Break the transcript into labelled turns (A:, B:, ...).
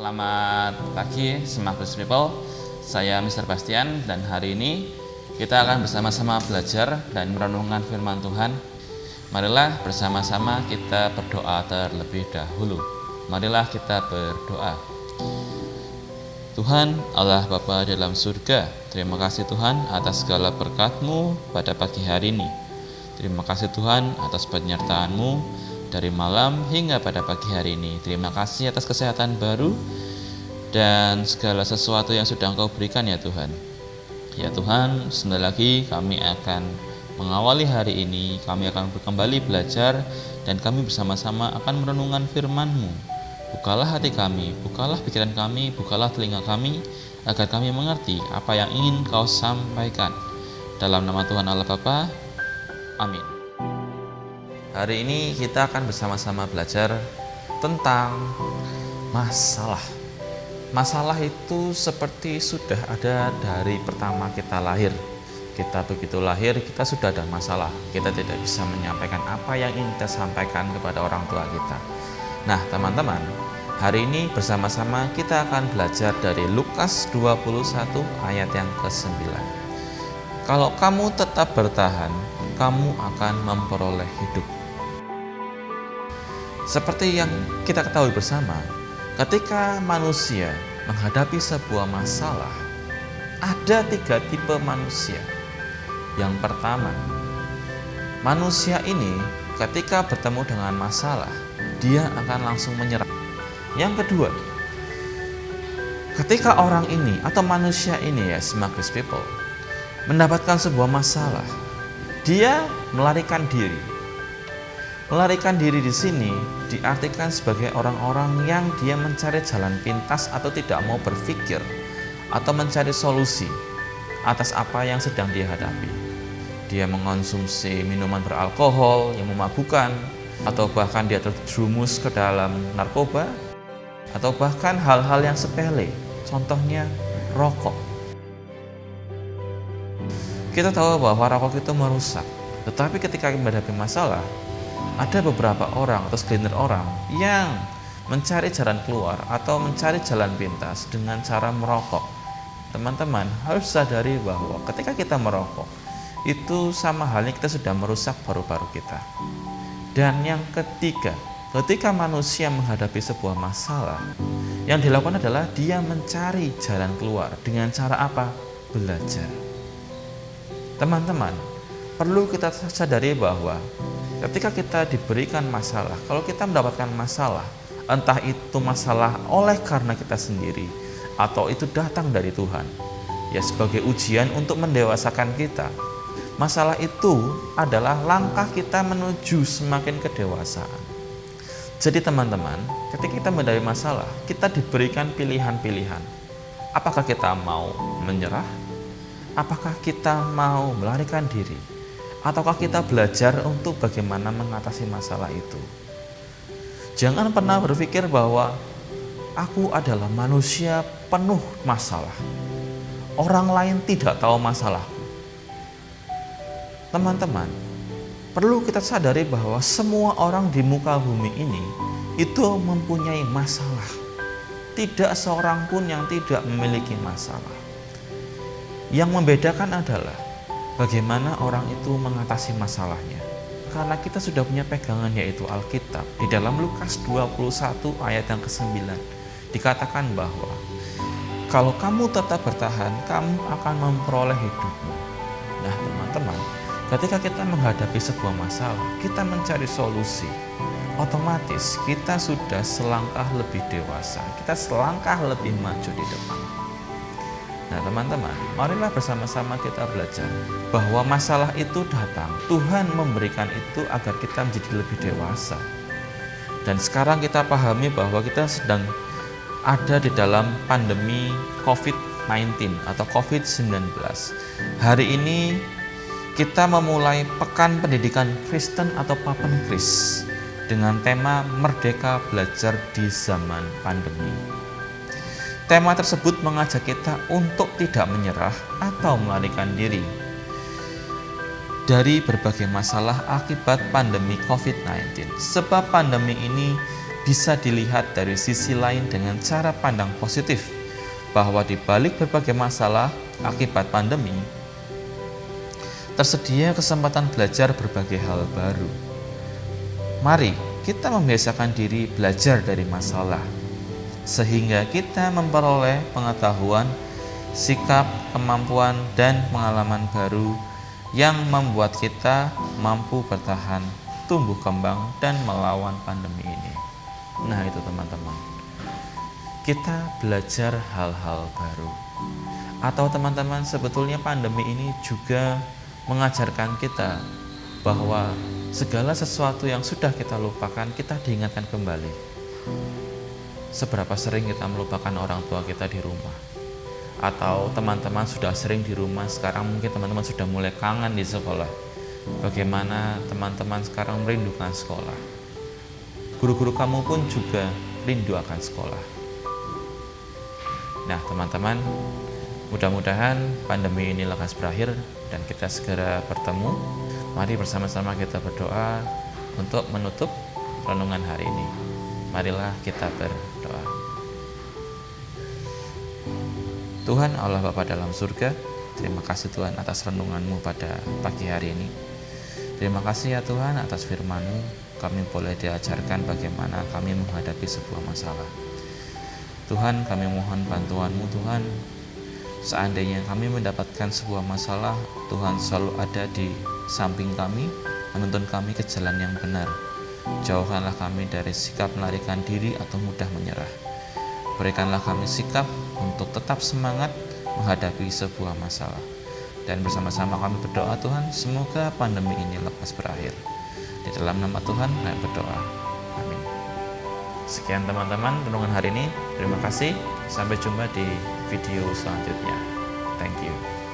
A: Selamat pagi Smart Business People. Saya Mr. Bastian dan hari ini kita akan bersama-sama belajar dan merenungkan firman Tuhan. Marilah bersama-sama kita berdoa terlebih dahulu. Marilah kita berdoa. Tuhan Allah Bapa dalam surga, terima kasih Tuhan atas segala berkat-Mu pada pagi hari ini. Terima kasih Tuhan atas penyertaan-Mu dari malam hingga pada pagi hari ini. Terima kasih atas kesehatan baru dan segala sesuatu yang sudah Engkau berikan ya Tuhan. Ya Tuhan, sebentar lagi kami akan mengawali hari ini. Kami akan kembali belajar dan kami bersama-sama akan merenungkan firman-Mu. Bukalah hati kami, bukalah pikiran kami, bukalah telinga kami, agar kami mengerti apa yang ingin Kau sampaikan. Dalam nama Tuhan Allah Bapa, amin. Hari ini kita akan bersama-sama belajar tentang masalah. Masalah itu seperti sudah ada dari pertama kita lahir. Kita begitu lahir, kita sudah ada masalah. Kita tidak bisa menyampaikan apa yang ingin kita sampaikan kepada orang tua kita. Nah teman-teman, hari ini bersama-sama kita akan belajar dari Lukas 21 ayat yang ke-9. Kalau kamu tetap bertahan, kamu akan memperoleh hidup. Seperti yang kita ketahui bersama, ketika manusia menghadapi sebuah masalah, ada 3 tipe manusia. Yang pertama, manusia ini ketika bertemu dengan masalah, dia akan langsung menyerah. Yang kedua, ketika orang ini atau manusia ini ya, Smart Business People, mendapatkan sebuah masalah, dia melarikan diri. Melarikan diri di sini diartikan sebagai orang-orang yang dia mencari jalan pintas atau tidak mau berpikir atau mencari solusi atas apa yang sedang dia hadapi. Dia mengonsumsi minuman beralkohol yang memabukkan, atau bahkan dia terjerumus ke dalam narkoba, atau bahkan hal-hal yang sepele, contohnya rokok. Kita tahu bahwa rokok itu merusak, tetapi ketika menghadapi masalah, ada beberapa orang atau segelintir orang yang mencari jalan keluar atau mencari jalan pintas dengan cara merokok. Teman-teman harus sadari bahwa ketika kita merokok, itu sama halnya kita sudah merusak paru-paru kita. Dan yang ketiga, ketika manusia menghadapi sebuah masalah, yang dilakukan adalah dia mencari jalan keluar dengan cara apa? Belajar. Teman-teman, perlu kita sadari bahwa ketika kita diberikan masalah, kalau kita mendapatkan masalah, entah itu masalah oleh karena kita sendiri atau itu datang dari Tuhan, ya sebagai ujian untuk mendewasakan kita. Masalah itu adalah langkah kita menuju semakin kedewasaan. Jadi teman-teman, ketika kita menghadapi masalah, kita diberikan pilihan-pilihan. Apakah kita mau menyerah? Apakah kita mau melarikan diri? Ataukah kita belajar untuk bagaimana mengatasi masalah itu? Jangan pernah berpikir bahwa aku adalah manusia penuh masalah. Orang lain tidak tahu masalahku. Teman-teman, perlu kita sadari bahwa semua orang di muka bumi ini itu mempunyai masalah. Tidak seorang pun yang tidak memiliki masalah. Yang membedakan adalah bagaimana orang itu mengatasi masalahnya. Karena kita sudah punya pegangan yaitu Alkitab. Di dalam Lukas 21 ayat yang ke-9 dikatakan bahwa kalau kamu tetap bertahan, kamu akan memperoleh hidupmu. Nah teman-teman, ketika kita menghadapi sebuah masalah, kita mencari solusi, otomatis kita sudah selangkah lebih dewasa, kita selangkah lebih maju di depan. Nah teman-teman, marilah bersama-sama kita belajar bahwa masalah itu datang. Tuhan memberikan itu agar kita menjadi lebih dewasa. Dan sekarang kita pahami bahwa kita sedang ada di dalam pandemi COVID-19 atau COVID-19. Hari ini kita memulai Pekan Pendidikan Kristen atau Papenkris dengan tema Merdeka Belajar di Zaman Pandemi. Tema tersebut mengajak kita untuk tidak menyerah atau melarikan diri dari berbagai masalah akibat pandemi COVID-19. Sebab pandemi ini bisa dilihat dari sisi lain dengan cara pandang positif, bahwa di balik berbagai masalah akibat pandemi, tersedia kesempatan belajar berbagai hal baru. Mari kita membiasakan diri belajar dari masalah, sehingga kita memperoleh pengetahuan, sikap, kemampuan, dan pengalaman baru yang membuat kita mampu bertahan, tumbuh kembang, dan melawan pandemi ini. Nah itu teman-teman, kita belajar hal-hal baru. Atau teman-teman, sebetulnya pandemi ini juga mengajarkan kita bahwa segala sesuatu yang sudah kita lupakan, kita diingatkan kembali. Seberapa sering kita melupakan orang tua kita di rumah? Atau teman-teman sudah sering di rumah, sekarang mungkin teman-teman sudah mulai kangen di sekolah. Bagaimana teman-teman sekarang merindukan sekolah? Guru-guru kamu pun juga rindu akan sekolah. Nah teman-teman, mudah-mudahan pandemi ini lekas berakhir dan kita segera bertemu. Mari bersama-sama kita berdoa untuk menutup renungan hari ini. Marilah kita berdoa. Tuhan Allah Bapa dalam surga, terima kasih Tuhan atas renungan-Mu pada pagi hari ini. Terima kasih ya Tuhan atas firman-Mu, kami boleh diajarkan bagaimana kami menghadapi sebuah masalah. Tuhan, kami mohon bantuan-Mu Tuhan. Seandainya kami mendapatkan sebuah masalah, Tuhan selalu ada di samping kami, menuntun kami ke jalan yang benar. Jauhkanlah kami dari sikap melarikan diri atau mudah menyerah. Berikanlah kami sikap untuk tetap semangat menghadapi sebuah masalah. Dan bersama-sama kami berdoa Tuhan, semoga pandemi ini lekas berakhir. Di dalam nama Tuhan kami berdoa. Amin. Sekian teman-teman renungan hari ini. Terima kasih. Sampai jumpa di video selanjutnya. Thank you.